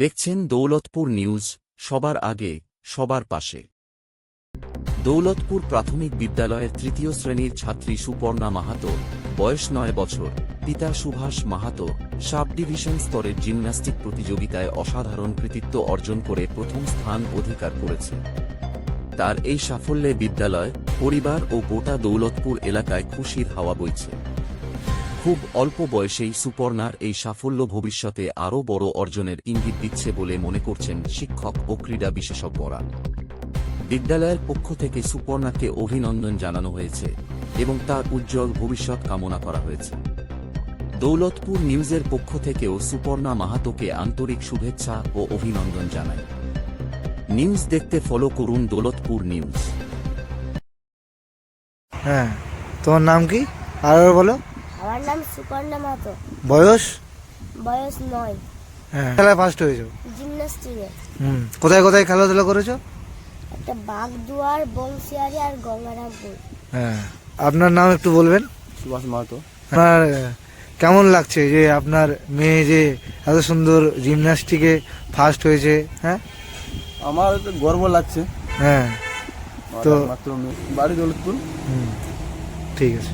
দেখছেন দৌলতপুর নিউজ, সবার আগে সবার পাশে। দৌলতপুর প্রাথমিক বিদ্যালয়ের তৃতীয় শ্রেণীর ছাত্রী সুপর্ণা মাহাতো, বয়স 9 বছর, পিতা সুভাষ মাহাতো সাব ডিভিশন স্তরের জিমন্যাস্টিক প্রতিযোগিতায় অসাধারণ কৃতিত্ব অর্জন করে প্রথম স্থান অধিকার করেছে। তার এই সাফল্যে বিদ্যালয়, পরিবার ও গোটা দৌলতপুর এলাকায় খুশির হাওয়া বইছে। খুব অল্প বয়সেই সুপর্ণার এই সাফল্য ভবিষ্যতে আরও বড় অর্জনের ইঙ্গিত দিচ্ছে বলে মনে করছেন শিক্ষক ও ক্রীড়া বিশেষজ্ঞরা। বিদ্যালয়ের পক্ষ থেকে সুপর্ণাকে অভিনন্দন জানানো হয়েছে এবং তার উজ্জ্বল ভবিষ্যৎ কামনা করা হয়েছে। দৌলতপুর নিউজের পক্ষ থেকেও সুপর্ণা মাহাতোকে আন্তরিক শুভেচ্ছা ও অভিনন্দন জানায়। নিউজ দেখতে ফলো করুন দৌলতপুর নিউজ। হ্যাঁ, তোমার নাম কি আর বলো? আমার নাম সুপর্ণা মাহাতো। বয়স? বয়স 9। হ্যাঁ, খেলায় ফার্স্ট হয়েছো? জিমন্যাস্টিকে। কোথায় কোথায় খেলাধুলা করেছো? একটা বাগদুয়ার, বংশিয়ারি আর গঙ্গারামপুর। হ্যাঁ, আপনার নাম একটু বলবেন? সুভাষ মাহাতো। আপনার কেমন লাগছে যে আপনার মেয়ে যে এত সুন্দর জিমন্যাস্টিকে ফার্স্ট হয়েছে? হ্যাঁ, আমার তো গর্ব লাগছে। হ্যাঁ, তো মাত্র বাড়ি দৌলতপুর। ঠিক আছে।